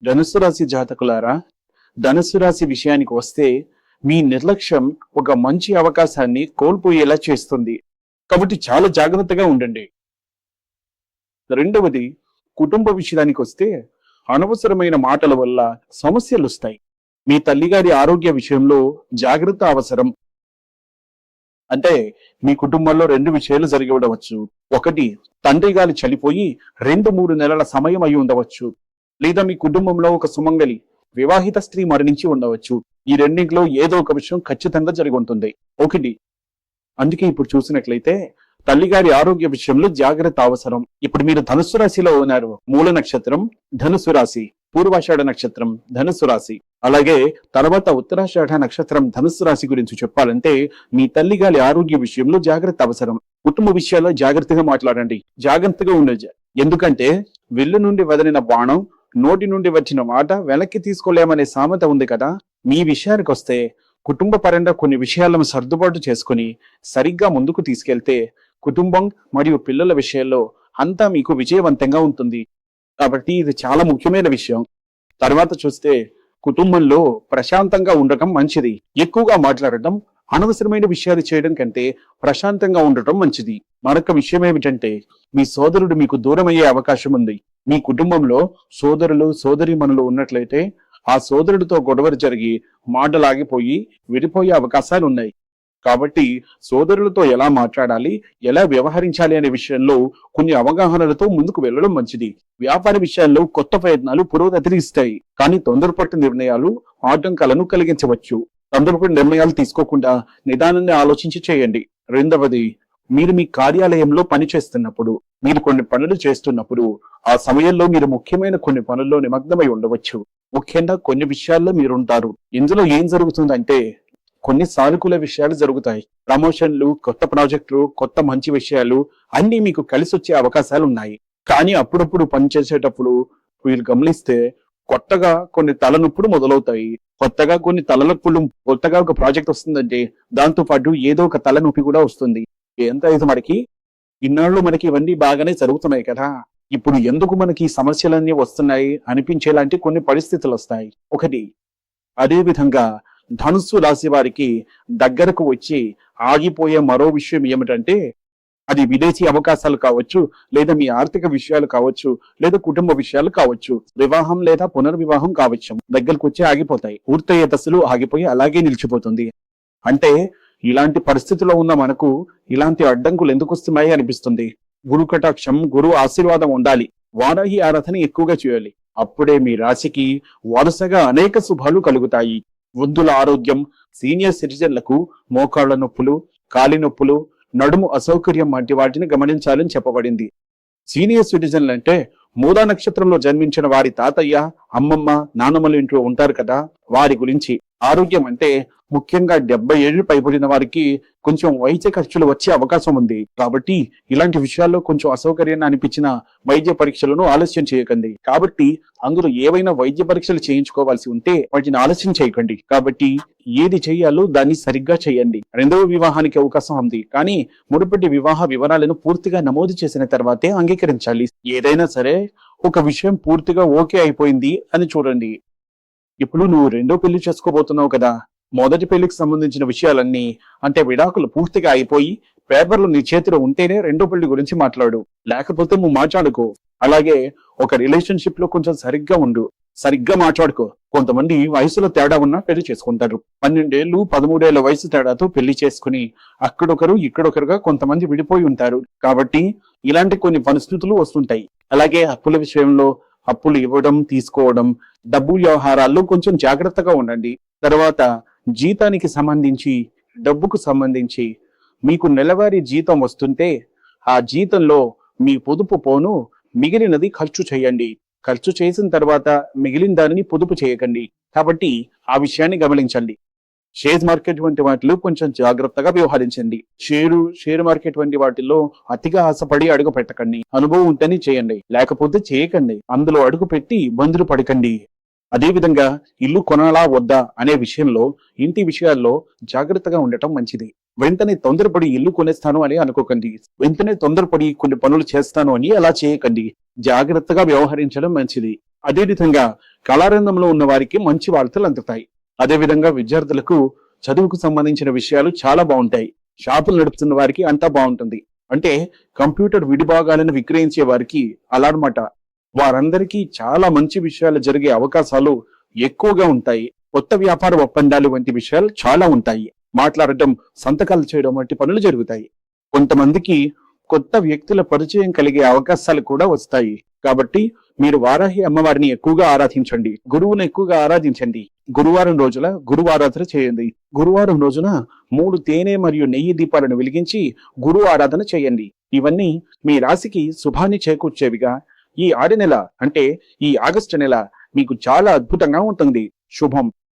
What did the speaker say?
ధనుస్సు రాశి జాతకులారా, ధనుస్సు రాశి విషయానికి వస్తే మీ నిర్లక్ష్యం ఒక మంచి అవకాశాన్ని కోల్పోయేలా చేస్తుంది. కాబట్టి చాలా జాగ్రత్తగా ఉండండి. రెండవది, కుటుంబ విషయానికి వస్తే అనవసరమైన మాటల వల్ల సమస్యలు వస్తాయి. మీ తల్లిగారి ఆరోగ్య విషయంలో జాగ్రత్త అవసరం. అంటే మీ కుటుంబంలో రెండు విషయాలు జరిగి ఉండవచ్చు. ఒకటి, తండ్రి గారు చనిపోయి 2-3 నెలల సమయం అయి ఉండవచ్చు. లేదా మీ కుటుంబంలో ఒక సుమంగలి వివాహిత స్త్రీ మరణించి ఉండవచ్చు. ఈ రెండింటిలో ఏదో ఒక విషయం ఖచ్చితంగా జరిగి ఉంటుంది. ఒకటి, అందుకే ఇప్పుడు చూసినట్లయితే తల్లిగారి ఆరోగ్య విషయంలో జాగ్రత్త అవసరం. ఇప్పుడు మీరు ధనుస్సు రాశిలో ఉన్నారు. మూల నక్షత్రం ధనుస్సు రాశి, పూర్వాషాఢ నక్షత్రం ధనుస్సు రాశి, అలాగే తర్వాత ఉత్తరాషాఢ నక్షత్రం ధనుస్సు రాశి గురించి చెప్పాలంటే మీ తల్లిగారి ఆరోగ్య విషయంలో జాగ్రత్త అవసరం. కుటుంబ విషయాల్లో జాగ్రత్తగా మాట్లాడండి, జాగ్రత్తగా ఉండదు. ఎందుకంటే విల్లు నుండి వదిలిన బాణం నోటి నుండి వచ్చిన మాట వెనక్కి తీసుకోలేమనే సామెత ఉంది కదా. మీ విషయానికి వస్తే కుటుంబ పరంగా కొన్ని విషయాలను సర్దుబాటు చేసుకుని సరిగ్గా ముందుకు తీసుకెళ్తే కుటుంబం మరియు పిల్లల విషయాల్లో అంతా మీకు విజయవంతంగా ఉంటుంది. కాబట్టి ఇది చాలా ముఖ్యమైన విషయం. తర్వాత చూస్తే కుటుంబంలో ప్రశాంతంగా ఉండటం మంచిది. ఎక్కువగా మాట్లాడటం, అనవసరమైన విషయాలు చేయడం కంటే ప్రశాంతంగా ఉండటం మంచిది. మరొక విషయం ఏమిటంటే మీ సోదరుడు మీకు దూరం అయ్యే అవకాశం ఉంది. మీ కుటుంబంలో సోదరులు సోదరీమణులు ఉన్నట్లయితే ఆ సోదరుడితో గొడవలు జరిగి మాటలాగిపోయి విడిపోయే అవకాశాలు ఉన్నాయి. కాబట్టి సోదరులతో ఎలా మాట్లాడాలి, ఎలా వ్యవహరించాలి అనే విషయంలో కొన్ని అవగాహనలతో ముందుకు వెళ్ళడం మంచిది. వ్యాపార విషయాల్లో కొత్త ప్రయత్నాలు పురోగతిని ఇస్తాయి. కానీ తొందరపట్టు నిర్ణయాలు ఆటంకాలను కలిగించవచ్చు. తొందరపట్టు నిర్ణయాలు తీసుకోకుండా నిదానంగా ఆలోచించి చేయండి. రెండవది, మీరు మీ కార్యాలయంలో పని చేస్తున్నప్పుడు, మీరు కొన్ని పనులు చేస్తున్నప్పుడు ఆ సమయంలో మీరు ముఖ్యమైన కొన్ని పనుల్లో నిమగ్నమై ఉండవచ్చు. ముఖ్యంగా కొన్ని విషయాల్లో మీరుంటారు. ఇందులో ఏం జరుగుతుందంటే కొన్ని సానుకూల విషయాలు జరుగుతాయి. ప్రమోషన్లు, కొత్త ప్రాజెక్టులు, కొత్త మంచి విషయాలు అన్ని మీకు కలిసి వచ్చే అవకాశాలు ఉన్నాయి. కానీ అప్పుడప్పుడు పని చేసేటప్పుడు వీళ్ళు గమనిస్తే కొత్తగా కొన్ని తలనొప్పులు మొదలవుతాయి. కొత్తగా కొన్ని తలనొప్పులు, కొత్తగా ఒక ప్రాజెక్ట్ వస్తుందంటే దాంతో పాటు ఏదో ఒక తలనొప్పి కూడా వస్తుంది. ఎంత అయితే మనకి ఇన్నాళ్ళు మనకి ఇవన్నీ బాగానే జరుగుతున్నాయి కదా, ఇప్పుడు ఎందుకు మనకి ఈ సమస్యలన్నీ వస్తున్నాయి అనిపించేలాంటి కొన్ని పరిస్థితులు వస్తాయి. ఒకటి, అదే విధంగా ధనుస్సు రాశి వారికి దగ్గరకు వచ్చి ఆగిపోయే మరో విషయం ఏమిటంటే అది విదేశీ అవకాశాలు కావచ్చు, లేదా మీ ఆర్థిక విషయాలు కావచ్చు, లేదా కుటుంబ విషయాలు కావచ్చు, వివాహం లేదా పునర్వివాహం కావచ్చు. దగ్గరకు వచ్చి ఆగిపోతాయి. పూర్తయ్యే దశలు ఆగిపోయి అలాగే నిలిచిపోతుంది. అంటే ఇలాంటి పరిస్థితిలో ఉన్న మనకు ఇలాంటి అడ్డంకులు ఎందుకు వస్తున్నాయి అనిపిస్తుంది. గురు కటాక్షం, గురు ఆశీర్వాదం ఉండాలి. వారాహి ఆరాధన ఎక్కువగా చేయాలి. అప్పుడే మీ రాశికి వరుసగా అనేక శుభాలు కలుగుతాయి. వృద్ధుల ఆరోగ్యం, సీనియర్ సిటిజన్లకు మోకాళ్ల నొప్పులు, కాలి నొప్పులు, నడుము అసౌకర్యం వంటి వాటిని గమనించాలని చెప్పబడింది. సీనియర్ సిటిజన్లు అంటే మూలా నక్షత్రంలో జన్మించిన వారి తాతయ్య, అమ్మమ్మ, నాన్నమ్మల ఇంట్లో ఉంటారు కదా, వారి గురించి. ఆరోగ్యం అంటే ముఖ్యంగా 70 ఏళ్ళు పైబడిన వారికి కొంచెం వైద్య ఖర్చులు వచ్చే అవకాశం ఉంది. కాబట్టి ఇలాంటి విషయాల్లో కొంచెం అసౌకర్యాన్ని అనిపించిన వైద్య పరీక్షలను ఆలస్యం చేయకండి. కాబట్టి అందులో ఏవైనా వైద్య పరీక్షలు చేయించుకోవాల్సి ఉంటే వాటిని ఆలస్యం చేయకండి. కాబట్టి ఏది చేయాలో దాన్ని సరిగ్గా చేయండి. రెండవ వివాహానికి అవకాశం ఉంది, కానీ మునుపటి వివాహ వివరాలను పూర్తిగా నమోదు చేసిన తర్వాతే అంగీకరించాలి. ఏదైనా సరే ఒక విషయం పూర్తిగా ఓకే అయిపోయింది అని చూడండి. ఇప్పుడు నువ్వు రెండో పెళ్లి చేసుకోబోతున్నావు కదా, మొదటి పెళ్లికి సంబంధించిన విషయాలన్నీ అంటే విడాకులు పూర్తిగా అయిపోయి పేపర్లు నీ చేతిలో ఉంటేనే రెండో పెళ్లి గురించి మాట్లాడు, లేకపోతే నువ్వు మాట్లాడుకో. అలాగే ఒక రిలేషన్షిప్ లో కొంచెం సరిగ్గా ఉండు, సరిగ్గా మాట్లాడుకో. కొంతమంది వయసులో తేడా ఉన్నా పెళ్లి చేసుకుంటారు. 12 ఏళ్ళు 13 ఏళ్ల వయసు తేడాతో పెళ్లి చేసుకుని అక్కడొకరు ఇక్కడొకరుగా కొంతమంది విడిపోయి ఉంటారు. కాబట్టి ఇలాంటి కొన్ని పరిస్థితులు వస్తుంటాయి. అలాగే అప్పుల విషయంలో అప్పులు ఇవ్వడం, తీసుకోవడం, డబ్బు వ్యవహారాల్లో కొంచెం జాగ్రత్తగా ఉండండి. తర్వాత జీతానికి సంబంధించి, డబ్బుకు సంబంధించి మీకు నెలవారీ జీతం వస్తుంటే ఆ జీతంలో మీ పొదుపు పోను మిగిలినది ఖర్చు చేయండి. ఖర్చు చేసిన తర్వాత మిగిలిన దానిని పొదుపు చేయకండి. కాబట్టి ఆ విషయాన్ని గమనించండి. షేర్ మార్కెట్ వంటి వాటిలో కొంచెం జాగ్రత్తగా వ్యవహరించండి. షేర్ మార్కెట్ వంటి వాటిల్లో అతిగా ఆశపడి అడుగు పెట్టకండి. అనుభవం ఉంటేనే చేయండి, లేకపోతే చేయకండి. అందులో అడుగు పెట్టి ఇబ్బందులు పడకండి. అదేవిధంగా ఇల్లు కొనాలా వద్దా అనే విషయంలో, ఇంటి విషయాల్లో జాగ్రత్తగా ఉండటం మంచిది. వెంటనే తొందరపడి ఇల్లు కొనేస్తాను అని అనుకోకండి. వెంటనే తొందరపడి కొన్ని పనులు చేస్తాను అని అలా చేయకండి. జాగ్రత్తగా వ్యవహరించడం మంచిది. అదే విధంగా కళారంగంలో ఉన్న వారికి మంచి వార్తలు అందుతాయి. అదే విధంగా విద్యార్థులకు చదువుకు సంబంధించిన విషయాలు చాలా బాగుంటాయి. షాపులు నడుపుతున్న వారికి అంతా బాగుంటుంది. అంటే కంప్యూటర్ విడిభాగాలను విక్రయించే వారికి అలా అన్నమాట. వారందరికీ చాలా మంచి విషయాలు జరిగే అవకాశాలు ఎక్కువగా ఉంటాయి. కొత్త వ్యాపార ఒప్పందాలు వంటి విషయాలు చాలా ఉంటాయి. మాట్లాడటం, సంతకాలు చేయడం వంటి పనులు జరుగుతాయి. కొంతమందికి కొత్త వ్యక్తుల పరిచయం కలిగే అవకాశాలు కూడా వస్తాయి. కాబట్టి మీరు వారాహి అమ్మవారిని ఎక్కువగా ఆరాధించండి. గురువును ఎక్కువగా ఆరాధించండి. గురువారం రోజున గురువారాధన చేయండి. గురువారం రోజున 3 తేనె మరియు నెయ్యి దీపాలను వెలిగించి గురు ఆరాధన చేయండి. ఇవన్నీ మీ రాశికి శుభాన్ని చేకూర్చేవిగా ఈ ఆడి నెల అంటే ఈ ఆగస్టు నెల మీకు చాలా అద్భుతంగా ఉంటుంది. శుభం.